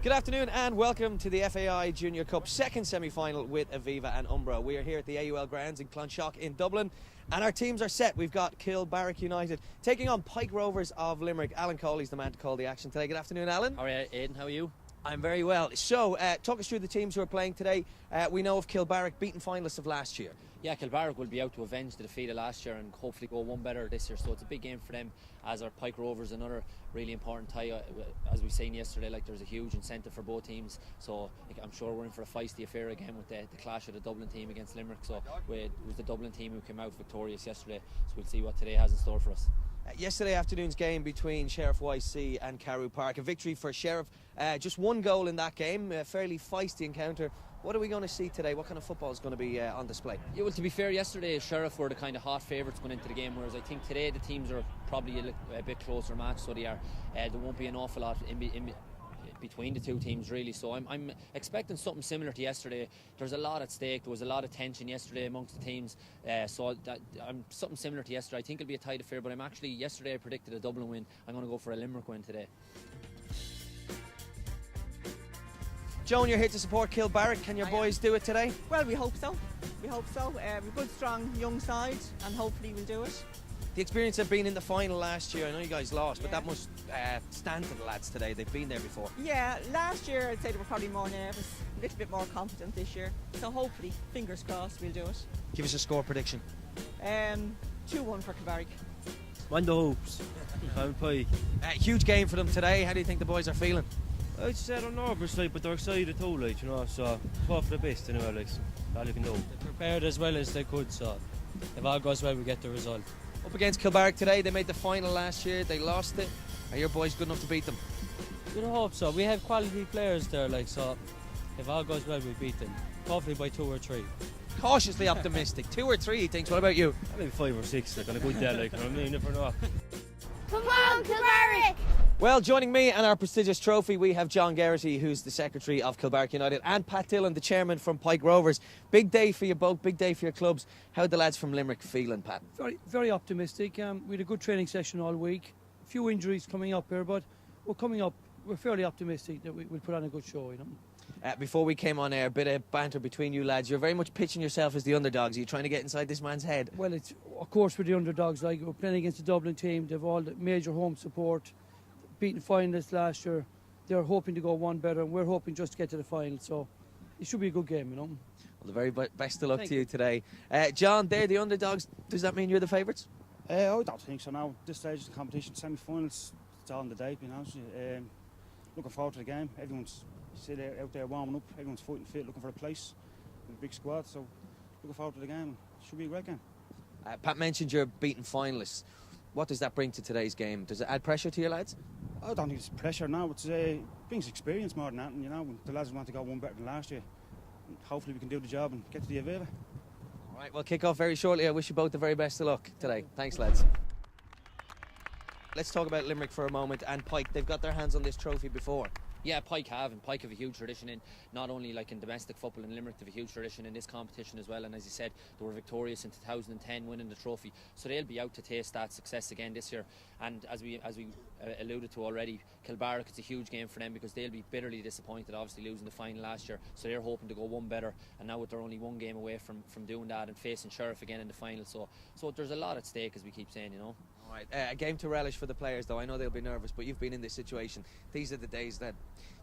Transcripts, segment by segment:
Good afternoon and welcome to the FAI Junior Cup second semi-final with Aviva and Umbra. We are here at the AUL grounds in Clonshaugh in Dublin and our teams are set. We've got Kilbarrack United taking on Pike Rovers of Limerick. Alan Coley's the man to call the action today. Good afternoon, Alan. How are you, Aidan? How are you? I'm very well. So, talk us through the teams who are playing today. We know of Kilbarrack, beaten finalists of last year. Yeah, Kilbarrack will be out to avenge the defeat of last year and hopefully go one better this year. So it's a big game for them, as our Pike Rovers, another really important tie. As we seen yesterday, there's a huge incentive for both teams. So I'm sure we're in for a feisty affair again with the clash of the Dublin team against Limerick. So it was the Dublin team who came out victorious yesterday. So we'll see what today has in store for us. Yesterday afternoon's game between Sheriff YC and Carew Park, a victory for Sheriff. Just one goal in that game, a fairly feisty encounter. What are we going to see today? What kind of football is going to be on display? Yeah, well, to be fair, yesterday Sheriff were the kind of hot favourites going into the game, whereas I think today the teams are probably a bit closer match, so they are. There won't be an awful lot in between the two teams, really. So I'm expecting something similar to yesterday. There's a lot at stake. There was a lot of tension yesterday amongst the teams. Something similar to yesterday. I think it'll be a tight affair, but yesterday I predicted a Dublin win. I'm going to go for a Limerick win today. Joan, you're here to support Kilbarrack. Can your boys do it today? Well, we hope so. We're a good, strong, young side, and hopefully we'll do it. The experience of being in the final last year, I know you guys lost, but that must stand to the lads today. They've been there before. Yeah, last year I'd say they were probably more nervous, a little bit more confident this year. So hopefully, fingers crossed, we'll do it. Give us a score prediction. 2-1 for Kilbarrack. Mind the hopes. Pike. Huge game for them today. How do you think the boys are feeling? I'd say they're nervous, but they're excited too, so hope for the best anyway, all you can do. They prepared as well as they could, so if all goes well, we get the result. Up against Kilbarrack today, they made the final last year, they lost it. Are your boys good enough to beat them? We'd hope so. We have quality players there, so if all goes well, we beat them. Hopefully by 2 or 3. Cautiously optimistic. 2 or 3, he thinks. What about you? Maybe 5 or 6, on a good day, you know what I mean? You never know. Come on, Kilbarrack! Well, joining me and our prestigious trophy, we have John Geraghty, who's the secretary of Kilbarrack United, and Pat Dillon, the chairman from Pike Rovers. Big day for you both, big day for your clubs. How are the lads from Limerick feeling, Pat? Very, very optimistic. We had a good training session all week. A few injuries coming up here, but we're fairly optimistic that we'll put on a good show, Before we came on air, a bit of banter between you lads. You're very much pitching yourself as the underdogs. Are you trying to get inside this man's head? Well, of course we're the underdogs. We're playing against the Dublin team. They've all the major home support. Beaten finalists last year. They're hoping to go one better, and we're hoping just to get to the final. So it should be a good game, Well, the very best of luck to you today. John, they're the underdogs. Does that mean you're the favourites? I don't think so now. This stage of the competition, semi-finals, it's all in the day, to be honest with you. Looking forward to the game. Everyone's out there warming up. Everyone's fighting fit, looking for a place. With a big squad, so looking forward to the game. It should be a great game. Pat mentioned you're beaten finalists. What does that bring to today's game? Does it add pressure to your lads? I don't think it's pressure now. It brings experience more than that. And, the lads want to go one better than last year. And hopefully we can do the job and get to the Aviva. All right, we'll kick off very shortly. I wish you both the very best of luck today. Thanks, lads. Let's talk about Limerick for a moment and Pike. They've got their hands on this trophy before. Yeah, Pike have a huge tradition in not only in domestic football in Limerick. They have a huge tradition in this competition as well, and as you said, they were victorious in 2010, winning the trophy, so they'll be out to taste that success again this year. And as we alluded to already, Kilbarrack, it's a huge game for them because they'll be bitterly disappointed, obviously losing the final last year, so they're hoping to go one better, and now they're only one game away from doing that and facing Sheriff again in the final, so there's a lot at stake, as we keep saying, All right, a game to relish for the players, though. I know they'll be nervous, but you've been in this situation. These are the days that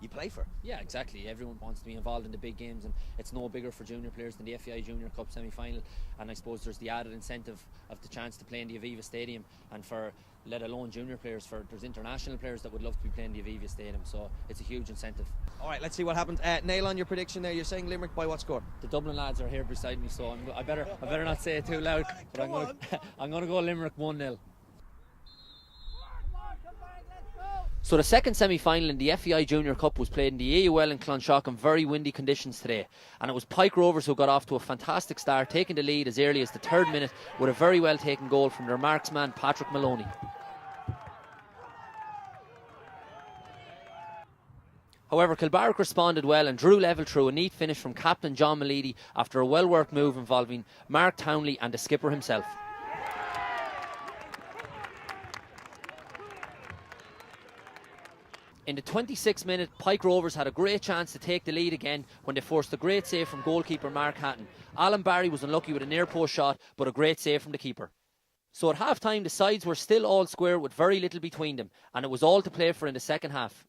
you play for. Yeah, exactly. Everyone wants to be involved in the big games, and it's no bigger for junior players than the FAI Junior Cup Semi-Final. And I suppose there's the added incentive of the chance to play in the Aviva Stadium, and for let alone junior players, there's international players that would love to be playing the Aviva Stadium. So it's a huge incentive. All right, let's see what happens. Nail on your prediction there. You're saying Limerick by what score? The Dublin lads are here beside me, so I better not say it too loud. But I'm going to go Limerick 1-0. So the second semi-final in the FAI Junior Cup was played in the AUL in Clonshaugh in very windy conditions today, and it was Pike Rovers who got off to a fantastic start, taking the lead as early as the 3rd minute with a very well taken goal from their marksman Patrick Maloney. However, Kilbarrack responded well and drew level through a neat finish from captain John Malidi after a well-worked move involving Mark Townley and the skipper himself. In the 26th minute, Pike Rovers had a great chance to take the lead again when they forced a great save from goalkeeper Mark Hatton. Alan Barry was unlucky with a near post shot, but a great save from the keeper. So at half time, the sides were still all square with very little between them, and it was all to play for in the second half.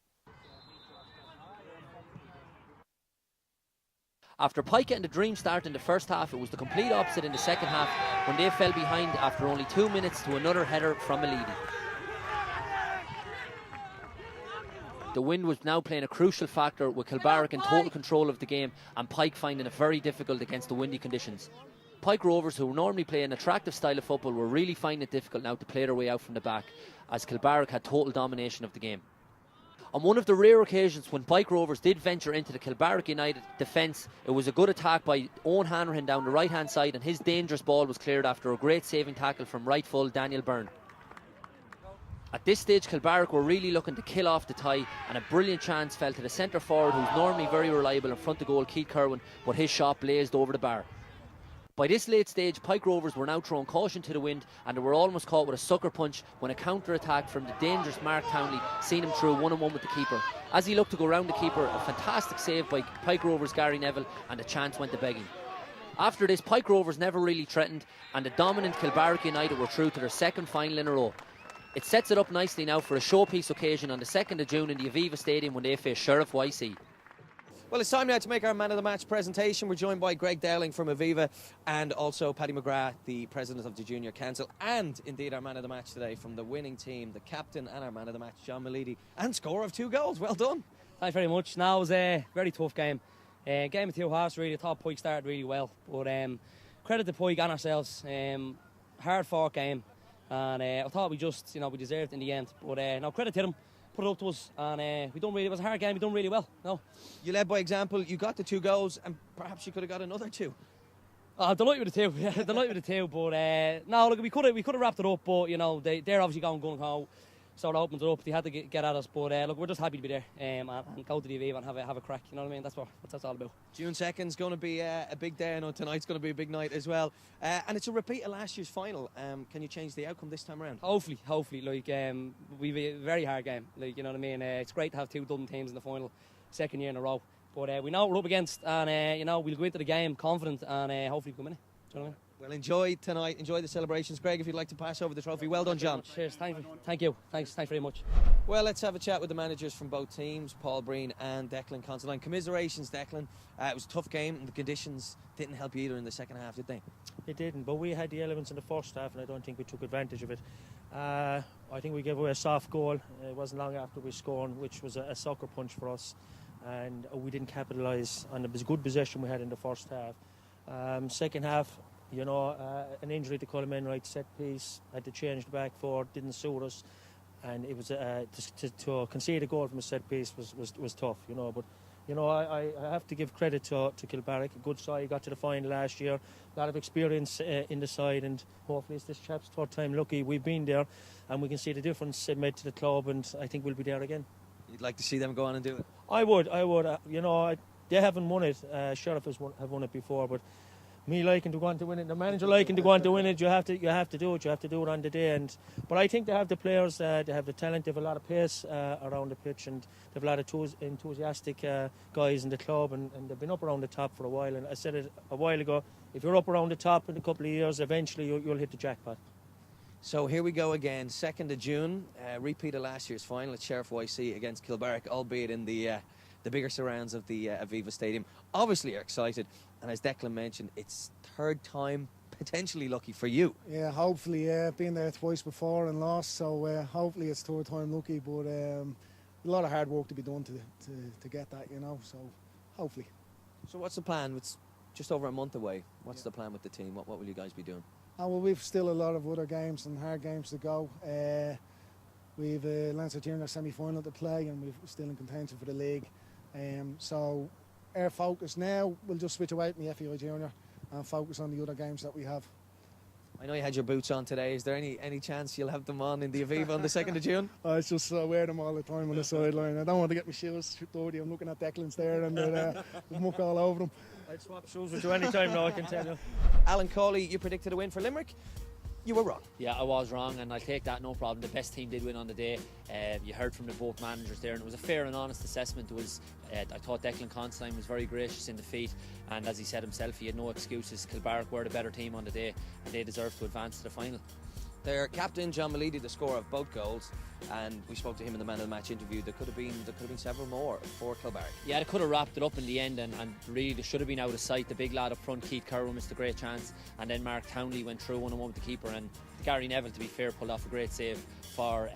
After Pike getting the dream start in the first half, it was the complete opposite in the second half when they fell behind after only 2 minutes to another header from Malidi. The wind was now playing a crucial factor, with Kilbarrack in total control of the game and Pike finding it very difficult against the windy conditions. Pike Rovers, who normally play an attractive style of football, were really finding it difficult now to play their way out from the back, as Kilbarrack had total domination of the game. On one of the rare occasions when Pike Rovers did venture into the Kilbarrack United defence, it was a good attack by Owen Hanrahan down the right hand side, and his dangerous ball was cleared after a great saving tackle from right full Daniel Byrne. At this stage, Kilbarrack were really looking to kill off the tie, and a brilliant chance fell to the centre forward, who's normally very reliable in front of goal, Keith Kerwin, but his shot blazed over the bar. By this late stage, Pike Rovers were now throwing caution to the wind, and they were almost caught with a sucker punch when a counter-attack from the dangerous Mark Townley seen him through one-on-one with the keeper. As he looked to go round the keeper, a fantastic save by Pike Rovers' Gary Neville, and the chance went to begging. After this, Pike Rovers never really threatened, and the dominant Kilbarrack United were through to their second final in a row. It sets it up nicely now for a showpiece occasion on the 2nd of June in the Aviva Stadium when they face Sheriff YC. Well, it's time now to make our Man of the Match presentation. We're joined by Greg Dowling from Aviva and also Paddy McGrath, the President of the Junior Council, and indeed our Man of the Match today from the winning team, the captain and our Man of the Match, John Malidi, and scorer of 2 goals. Well done. Thanks very much. Now it was a very tough game. Game of 2 halves really. I thought Pike started really well, but credit to Pike and ourselves. Hard fought game. And I thought we just, we deserved it in the end. But no, credit to them, put it up to us, and it was a hard game, we done really well. No. You led by example, you got the 2 goals, and perhaps you could have got another 2. Delighted with the 2, yeah, delighted with the 2, but no, look, we could have wrapped it up, but they're obviously going gung-ho, so that opens it up. They had to get at us, but look, we're just happy to be there and go to the Aviva and have a crack, you know what I mean? That's what that's all about. June 2nd's going to be a big day. I know tonight's going to be a big night as well, and it's a repeat of last year's final. Can you change the outcome this time around? Hopefully, like we've a very hard game, like, you know what I mean? It's great to have 2 Dublin teams in the final, 2nd year in a row, but we know what we're up against, and we'll go into the game confident and hopefully come in it. Do you know what I mean? Well, enjoy tonight, enjoy the celebrations. Greg, if you'd like to pass over the trophy. Well done, John. Cheers, thank you. Thanks very much. Well, let's have a chat with the managers from both teams, Paul Breen and Declan Considine. Commiserations, Declan. It was a tough game, and the conditions didn't help you either in the second half, did they? It didn't, but we had the elements in the first half, and I don't think we took advantage of it. I think we gave away a soft goal. It wasn't long after we scored, which was a sucker punch for us, and we didn't capitalise on the good possession we had in the first half. Second half, an injury to Colin Enright, set piece, had to change the back four, didn't suit us, and it was to concede a goal from a set piece was tough, but I have to give credit to Kilbarrack, a good side, got to the final last year, a lot of experience in the side, and hopefully it's this chap's 3rd time lucky. We've been there and we can see the difference it made to the club, and I think we'll be there again. You'd like to see them go on and do it? I would. They haven't won it. Sheriff have won it before, but me liking to go on to win it, the manager liking to go on to win it, you have to do it. You have to do it on the day. But I think they have the players, they have the talent, they have a lot of pace around the pitch, and they have a lot of enthusiastic guys in the club, and they've been up around the top for a while. And I said it a while ago, if you're up around the top in a couple of years, eventually you'll hit the jackpot. So here we go again, 2nd of June, repeat of last year's final at Sheriff YC against Kilbarrack, albeit in the bigger surrounds of the Aviva Stadium. Obviously you're excited, and as Declan mentioned, it's 3rd time potentially lucky for you. Yeah, hopefully, been there twice before and lost, so hopefully it's 3rd time lucky, but a lot of hard work to be done to get that, so hopefully. So what's the plan? It's just over a month away. What's the plan with the team? What will you guys be doing? Well, we've still a lot of other games and hard games to go. We've a Leinster Junior Semi-Final to play, and we're still in contention for the league. So our focus now, we'll just switch away from the FAI Junior and focus on the other games that we have. I know you had your boots on today. Is there any chance you'll have them on in the Aviva on the 2nd of June? I just wear them all the time on the sideline. I don't want to get my shoes dirty. I'm looking at Declan's there, and there's muck all over them. I'd swap shoes with you any time now, I can tell you. Alan Cawley, you predicted a win for Limerick? You were wrong. Yeah, I was wrong, and I'll take that, no problem. The best team did win on the day. You heard from the both managers there, and it was a fair and honest assessment. It was, I thought Declan Constantine was very gracious in defeat, and as he said himself, he had no excuses. Kilbarrack were the better team on the day, and they deserved to advance to the final. Their captain, John Malidi, the scorer of both goals, and we spoke to him in the man of the match interview. There could have been several more for Kilbarrack. Yeah, they could have wrapped it up in the end, and really they should have been out of sight. The big lad up front, Keith Currow, missed a great chance, and then Mark Townley went through 1-on-1 with the keeper, and Gary Neville, to be fair, pulled off a great save for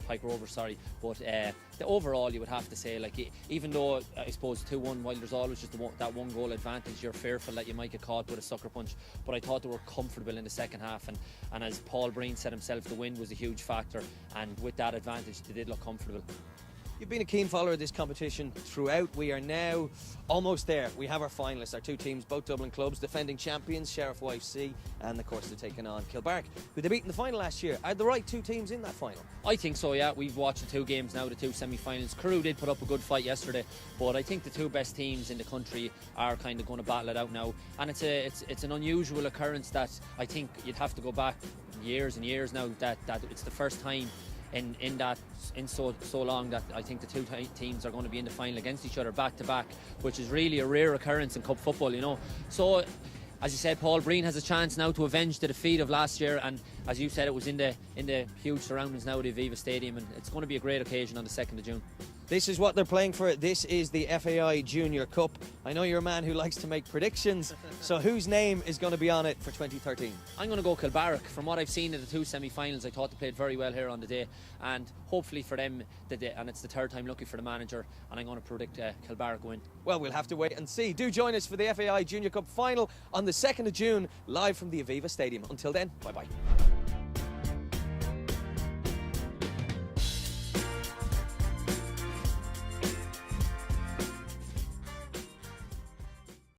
Pike Rovers, sorry. But the overall, you would have to say, like, even though I suppose 2-1, while there's always just that one goal advantage, you're fearful that you might get caught with a sucker punch. But I thought they were comfortable in the second half, and as Paul Breen said himself, the wind was a huge factor, and with that advantage, they did look comfortable. You've been a keen follower of this competition throughout. We are now almost there. We have our finalists, our two teams, both Dublin clubs, defending champions, Sheriff YFC, and of course they're taking on Kilbarrack, who they beat in the final last year. Are the right two teams in that final? I think so, yeah. We've watched the two games now, the two semi-finals. Crewe did put up a good fight yesterday, but I think the two best teams in the country are kind of going to battle it out now. And it's an unusual occurrence that I think you'd have to go back years and years now that it's the first time in so long that I think the two teams are going to be in the final against each other back to back, which is really a rare occurrence in cup football, you know. So as you said, Paul Breen has a chance now to avenge the defeat of last year, and as you said, it was in the huge surroundings now of the Aviva Stadium, and it's going to be a great occasion on the 2nd of June. This is what they're playing for. This is the FAI Junior Cup. I know you're a man who likes to make predictions, so whose name is going to be on it for 2013? I'm going to go Kilbarrack. From what I've seen in the two semi-finals, I thought they played very well here on the day, and hopefully for them, and it's the third time lucky for the manager, and I'm going to predict Kilbarrack win. Well, we'll have to wait and see. Do join us for the FAI Junior Cup final on the 2nd of June, live from the Aviva Stadium. Until then, bye-bye.